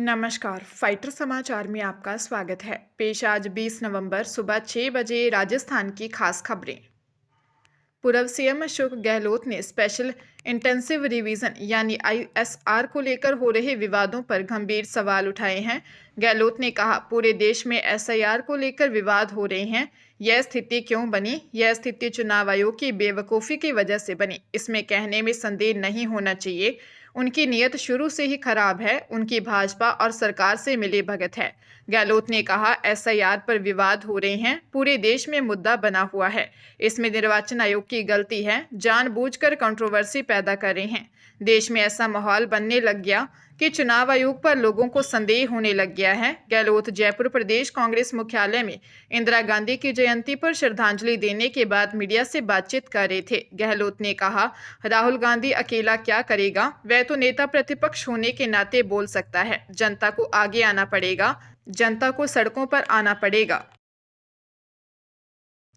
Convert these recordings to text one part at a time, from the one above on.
नमस्कार, फाइटर समाचार में आपका स्वागत है। पेश आज 20 नवंबर सुबह 6 बजे राजस्थान की खास खबरें। पूर्व सीएम अशोक गहलोत ने स्पेशल इंटेंसिव रिवीजन यानी आईएसआर को लेकर हो रहे विवादों पर गंभीर सवाल उठाए हैं। गहलोत ने कहा, पूरे देश में एसआईआर को लेकर विवाद हो रहे हैं। यह स्थिति क्यों बनी? यह स्थिति चुनाव आयोग की बेवकूफ़ी की वजह से बनी, इसमें कहने में संदेह नहीं होना चाहिए। उनकी नीयत शुरू से ही खराब है, उनकी भाजपा और सरकार से मिली भगत है। गहलोत ने कहा, एसआईआर पर विवाद हो रहे हैं, पूरे देश में मुद्दा बना हुआ है, इसमें निर्वाचन आयोग की गलती है, जानबूझकर कंट्रोवर्सी पैदा कर रहे हैं। देश में ऐसा माहौल बनने लग गया कि चुनाव आयोग पर लोगों को संदेह होने लग गया है। गहलोत जयपुर प्रदेश कांग्रेस मुख्यालय में इंदिरा गांधी की जयंती पर श्रद्धांजलि देने के बाद मीडिया से बातचीत कर रहे थे। गहलोत ने कहा, राहुल गांधी अकेला क्या करेगा? वह तो नेता प्रतिपक्ष होने के नाते बोल सकता है। जनता को आगे आना पड़ेगा, जनता को सड़कों पर आना पड़ेगा।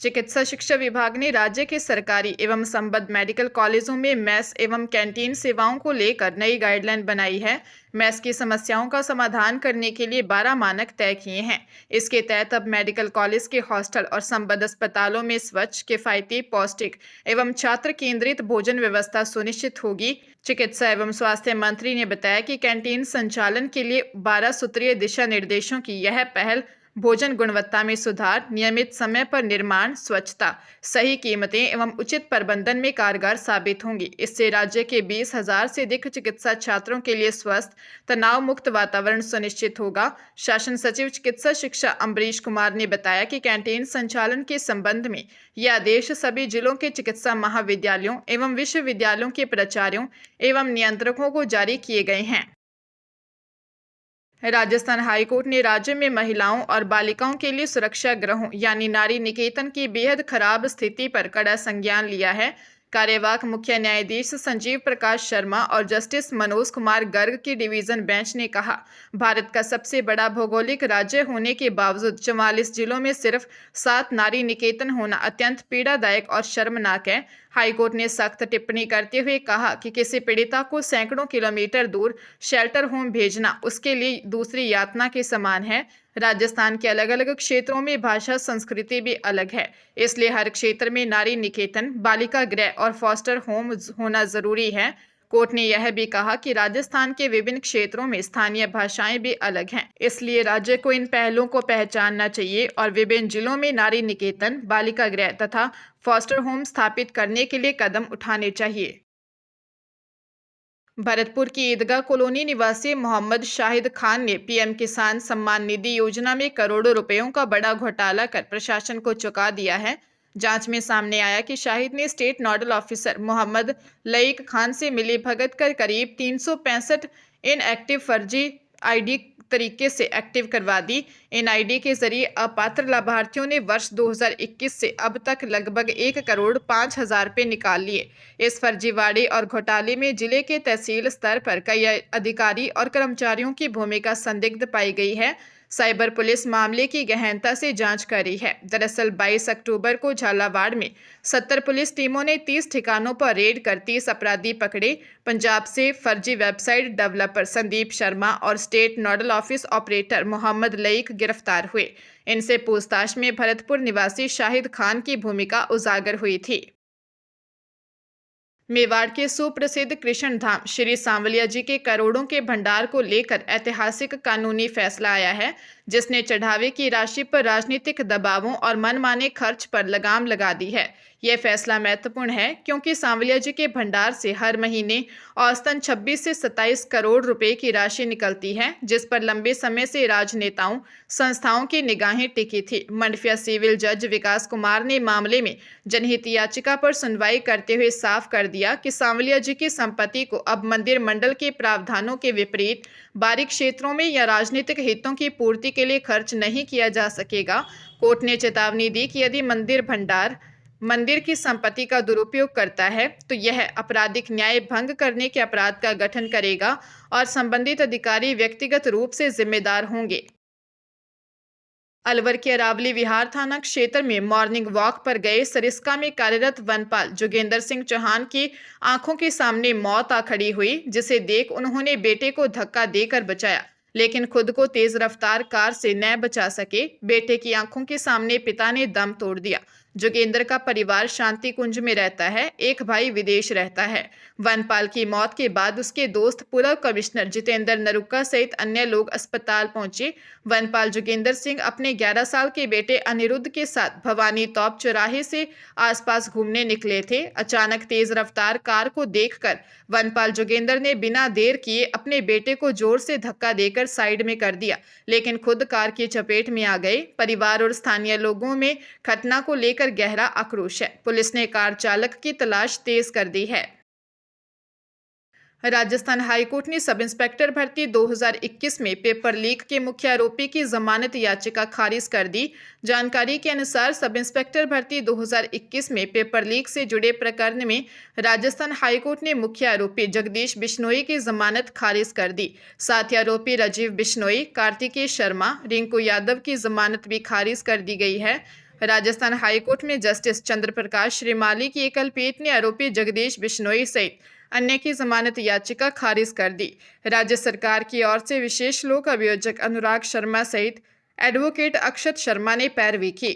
चिकित्सा शिक्षा विभाग ने राज्य के सरकारी एवं संबद्ध मेडिकल कॉलेजों में मेस एवं कैंटीन सेवाओं को लेकर नई गाइडलाइन बनाई है। मेस की समस्याओं का समाधान करने के लिए 12 मानक तय किए हैं। इसके तहत अब मेडिकल कॉलेज के हॉस्टल और संबद्ध अस्पतालों में स्वच्छ, किफायती, पौष्टिक एवं छात्र केंद्रित भोजन व्यवस्था सुनिश्चित होगी। चिकित्सा एवं स्वास्थ्य मंत्री ने बताया कि कैंटीन संचालन के लिए 12 सूत्रीय दिशा निर्देशों की यह पहल भोजन गुणवत्ता में सुधार, नियमित समय पर निर्माण, स्वच्छता, सही कीमतें एवं उचित प्रबंधन में कारगर साबित होंगी। इससे राज्य के 20,000 से अधिक चिकित्सा छात्रों के लिए स्वस्थ, तनाव मुक्त वातावरण सुनिश्चित होगा। शासन सचिव चिकित्सा शिक्षा अम्बरीश कुमार ने बताया कि कैंटीन संचालन के संबंध में यह आदेश सभी जिलों के चिकित्सा महाविद्यालयों एवं विश्वविद्यालयों के प्राचार्यों एवं नियंत्रकों को जारी किए गए हैं। राजस्थान हाईकोर्ट ने राज्य में महिलाओं और बालिकाओं के लिए सुरक्षा गृहों यानी नारी निकेतन की बेहद खराब स्थिति पर कड़ा संज्ञान लिया है। कार्यवाहक मुख्य न्यायाधीश संजीव प्रकाश शर्मा और जस्टिस मनोज कुमार गर्ग की डिवीजन बेंच ने कहा, भारत का सबसे बड़ा भौगोलिक राज्य होने के बावजूद 44 जिलों में सिर्फ 7 नारी निकेतन होना अत्यंत पीड़ादायक और शर्मनाक है। हाईकोर्ट ने सख्त टिप्पणी करते हुए कहा कि किसी पीड़िता को सैकड़ों किलोमीटर दूर शेल्टर होम भेजना उसके लिए दूसरी यातना के समान है। राजस्थान के अलग अलग क्षेत्रों में भाषा संस्कृति भी अलग है, इसलिए हर क्षेत्र में नारी निकेतन, बालिका गृह और फॉस्टर होम होना जरूरी है। कोर्ट ने यह भी कहा कि राजस्थान के विभिन्न क्षेत्रों में स्थानीय भाषाएं भी अलग हैं, इसलिए राज्य को इन पहलों को पहचानना चाहिए और विभिन्न जिलों में नारी निकेतन, बालिका गृह तथा फॉस्टर होम स्थापित करने के लिए कदम उठाने चाहिए। भरतपुर की ईदगाह कॉलोनी निवासी मोहम्मद शाहिद खान ने पीएम किसान सम्मान निधि योजना में करोड़ों रुपयों का बड़ा घोटाला कर प्रशासन को चुका दिया है। जांच में सामने आया कि शाहिद ने state nodal officer Mohammad Laeeq Khan से मिली भगत कर करीब 365 इनएक्टिव फर्जी आईडी तरीके से एक्टिव करवा दी। इन आईडी के जरिए अपात्र लाभार्थियों ने वर्ष 2021 से अब तक लगभग 1,05,00,000 रुपये निकाल लिए। इस फर्जीवाड़े और घोटाले में जिले के तहसील स्तर पर कई अधिकारी और कर्मचारियों की भूमिका संदिग्ध पाई गई है। साइबर पुलिस मामले की गहनता से जांच कर रही है। दरअसल 22 अक्टूबर को झालावाड़ में 70 पुलिस टीमों ने 30 ठिकानों पर रेड कर 30 अपराधी पकड़े। पंजाब से फर्जी वेबसाइट डेवलपर संदीप शर्मा और state nodal office operator Mohammad Laeeq गिरफ्तार हुए। इनसे पूछताछ में भरतपुर निवासी शाहिद खान की भूमिका उजागर हुई थी। मेवाड़ के सुप्रसिद्ध कृष्ण धाम श्री सांवलिया जी के करोड़ों के भंडार को लेकर ऐतिहासिक कानूनी फैसला आया है, जिसने चढ़ावे की राशि पर राजनीतिक दबावों और मनमाने खर्च पर लगाम लगा दी है। यह फैसला महत्वपूर्ण है क्योंकि सांवलिया जी के भंडार से हर महीने औसतन 26 से 27 करोड़ रुपए की राशि निकलती है, जिस पर लंबे समय से राजनेताओं, संस्थाओं की निगाहें टिकी थी। मंडफिया सिविल जज विकास कुमार ने मामले में जनहित याचिका पर सुनवाई करते हुए साफ कर दिया कि सांवलिया जी की संपत्ति को अब मंदिर मंडल के प्रावधानों के विपरीत बारीक क्षेत्रों में या राजनीतिक हितों की पूर्ति के लिए खर्च नहीं किया जा सकेगा। कोर्ट ने चेतावनी दी कि यदि मंदिर भंडार मंदिर की संपत्ति का दुरुपयोग करता है तो यह आपराधिक न्याय भंग करने के अपराध का गठन करेगा और संबंधित अधिकारी व्यक्तिगत रूप से जिम्मेदार होंगे। अलवर के अरावली विहार थाना क्षेत्र में मॉर्निंग वॉक पर गए सरिस्का में कार्यरत वनपाल जोगेंद्र सिंह चौहान की आंखों के सामने मौत आ खड़ी हुई, जिसे देख उन्होंने बेटे को धक्का देकर बचाया, लेकिन खुद को तेज रफ्तार कार से न बचा सके। बेटे की आंखों के सामने पिता ने दम तोड़ दिया। जोगेंद्र का परिवार शांति कुंज में रहता है, एक भाई विदेश रहता है। वनपाल की मौत के बाद उसके दोस्त पूर्व कमिश्नर जितेंद्र नरुक्का सहित अन्य लोग अस्पताल पहुंचे। वनपाल जोगेंद्र सिंह अपने 11 साल के बेटे अनिरुद्ध के साथ भवानी तौप चौराहे से आसपास घूमने निकले थे। अचानक तेज रफ्तार कार को देखकर वनपाल जोगेंद्र ने बिना देर किए अपने बेटे को जोर से धक्का देकर साइड में कर दिया, लेकिन खुद कार की चपेट में आ गए। परिवार और स्थानीय लोगों में घटना को लेकर गहरा आक्रोश है। पुलिस ने कार चालक की तलाश तेज कर दी है। राजस्थान हाईकोर्ट ने सब इंस्पेक्टर भर्ती 2021 में पेपर लीक के मुख्य आरोपी की जमानत याचिका खारिज कर दी। जानकारी के अनुसार सब इंस्पेक्टर भर्ती 2021 में पेपर लीक से जुड़े प्रकरण में राजस्थान हाईकोर्ट ने मुख्य आरोपी जगदीश बिश्नोई की जमानत खारिज कर दी। साथ ही आरोपी राजीव बिश्नोई, कार्तिकेय शर्मा, रिंकू यादव की जमानत भी खारिज कर दी गई है। राजस्थान हाईकोर्ट में जस्टिस चंद्र प्रकाश श्रीमाली की एकल पीठ ने आरोपी जगदीश बिश्नोई सहित अन्य की जमानत याचिका खारिज कर दी। राज्य सरकार की ओर से विशेष लोक अभियोजक अनुराग शर्मा सहित एडवोकेट अक्षत शर्मा ने पैरवी की।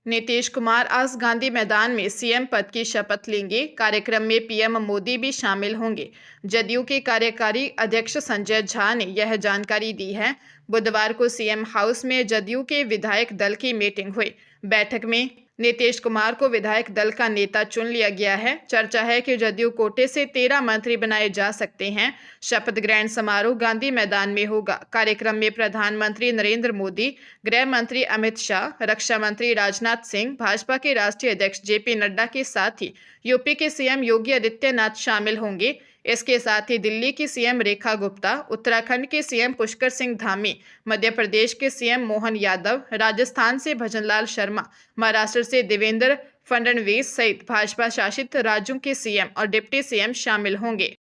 नीतीश कुमार आज गांधी मैदान में सीएम पद की शपथ लेंगे। कार्यक्रम में पीएम मोदी भी शामिल होंगे। जदयू के कार्यकारी अध्यक्ष संजय झा ने यह जानकारी दी है। बुधवार को सीएम हाउस में जदयू के विधायक दल की मीटिंग हुई। बैठक में नीतीश कुमार को विधायक दल का नेता चुन लिया गया है। चर्चा है कि जदयू कोटे से 13 मंत्री बनाए जा सकते हैं। शपथ ग्रहण समारोह गांधी मैदान में होगा। कार्यक्रम में प्रधानमंत्री नरेंद्र मोदी, गृह मंत्री अमित शाह, रक्षा मंत्री राजनाथ सिंह, भाजपा के राष्ट्रीय अध्यक्ष जेपी नड्डा के साथ ही यूपी के सीएम योगी आदित्यनाथ शामिल होंगे। इसके साथ ही दिल्ली की सीएम रेखा गुप्ता, उत्तराखंड के सीएम पुष्कर सिंह धामी, मध्य प्रदेश के सीएम मोहन यादव, राजस्थान से भजनलाल शर्मा, महाराष्ट्र से देवेंद्र फडणवीस सहित भाजपा शासित राज्यों के सीएम और डिप्टी सीएम शामिल होंगे।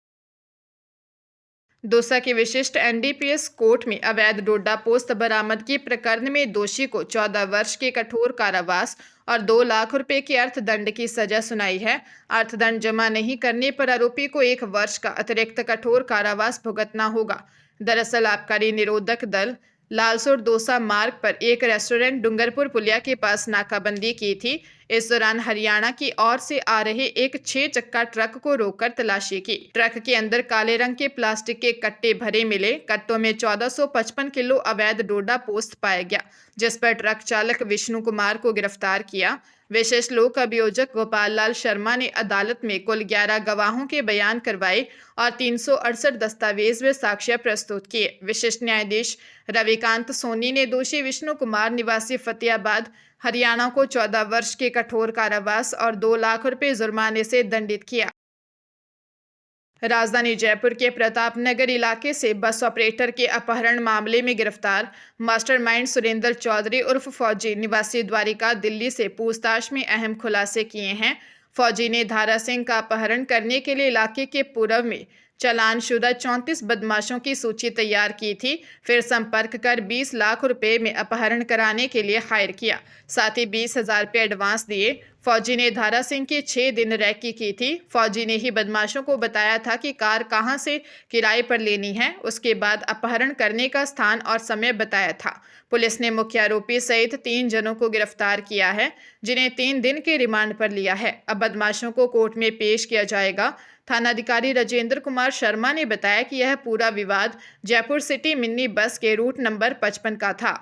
दौसा की विशिष्ट एनडीपीएस कोर्ट में अवैध डोडा पोस्त बरामदगी प्रकरण में दोषी को 14 वर्ष के कठोर कारावास और 2 लाख रुपए के अर्थदंड की सजा सुनाई है। अर्थदंड जमा नहीं करने पर आरोपी को 1 वर्ष का अतिरिक्त कठोर कारावास भुगतना होगा। दरअसल आबकारी निरोधक दल लालसोट दौसा मार्ग पर एक रेस्टोरेंट डूंगरपुर पुलिया के पास नाकाबंदी की थी। इस दौरान हरियाणा की ओर से आ रहे एक 6 चक्का ट्रक को रोककर तलाशी की। ट्रक के अंदर काले रंग के प्लास्टिक के कट्टे भरे मिले। कट्टों में 1455 किलो अवैध डोडा पोस्त पाया गया, जिस पर ट्रक चालक विष्णु कुमार को गिरफ्तार किया। विशेष लोक अभियोजक गोपाल लाल शर्मा ने अदालत में कुल 11 गवाहों के बयान करवाए और 368 दस्तावेज व साक्ष्य प्रस्तुत किए। विशिष्ट न्यायाधीश रविकांत सोनी ने दोषी विष्णु कुमार निवासी फतेहाबाद, हरियाणा को 14 वर्ष के कठोर कारावास और 2 लाख रुपए जुर्माने से दंडित किया। राजधानी जयपुर के प्रताप नगर इलाके से बस ऑपरेटर के अपहरण मामले में गिरफ्तार मास्टरमाइंड सुरेंद्र चौधरी उर्फ फौजी निवासी द्वारिका दिल्ली से पूछताछ में अहम खुलासे किए हैं। फौजी ने धारा सिंह का अपहरण करने के लिए इलाके के पूर्व में चालानशुदा 34 बदमाशों की सूची तैयार की थी, फिर संपर्क कर 20 लाख रुपए में अपहरण कराने के लिए हायर किया। साथ ही 20,000 रुपये एडवांस दिए। फौजी ने धारा सिंह की 6 दिन रैकी की थी। फौजी ने ही बदमाशों को बताया था कि कार कहां से किराए पर लेनी है। उसके बाद अपहरण करने का स्थान और समय बताया था। पुलिस ने मुख्य आरोपी सहित 3 जनों को गिरफ्तार किया है, जिन्हें 3 दिन के रिमांड पर लिया है। अब बदमाशों को कोर्ट में पेश किया जाएगा। थानाधिकारी राजेंद्र कुमार शर्मा ने बताया कि यह पूरा विवाद जयपुर सिटी मिनी बस के रूट नंबर 55 का था।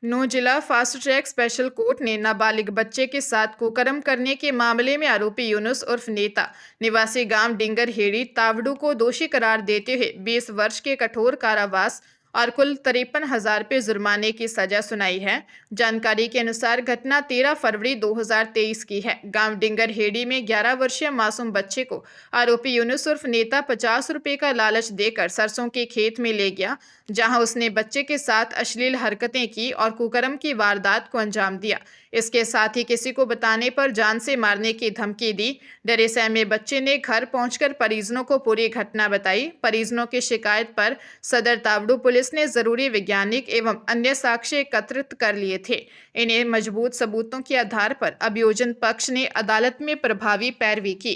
9 जिला फास्ट ट्रैक स्पेशल कोर्ट ने नाबालिग बच्चे के साथ कुकर्म करने के मामले में आरोपी यूनुस उर्फ नेता निवासी गांव डिंगर हेड़ी तावड़ू को दोषी करार देते हुए 20 वर्ष के कठोर कारावास और कुल 53,000 रुपये जुर्माने की सजा सुनाई है। जानकारी के अनुसार घटना 13 फरवरी 2023 की है। गांव डिंगर हेड़ी में 11 वर्षीय मासूम बच्चे को आरोपी यूनुस उर्फ नेता 50 रुपये का लालच देकर सरसों के खेत में ले गया, जहां उसने बच्चे के साथ अश्लील हरकतें की और कुकर्म की वारदात को अंजाम दिया। इसके साथ ही किसी को बताने पर जान से मारने की धमकी दी। डरे सहमे बच्चे ने घर पहुंचकर परिजनों को पूरी घटना बताई। परिजनों की शिकायत पर सदर तावड़ू पुलिस ने जरूरी वैज्ञानिक एवं अन्य साक्ष्य एकत्रित कर लिए थे। इन्हें मजबूत सबूतों के आधार पर अभियोजन पक्ष ने अदालत में प्रभावी पैरवी की।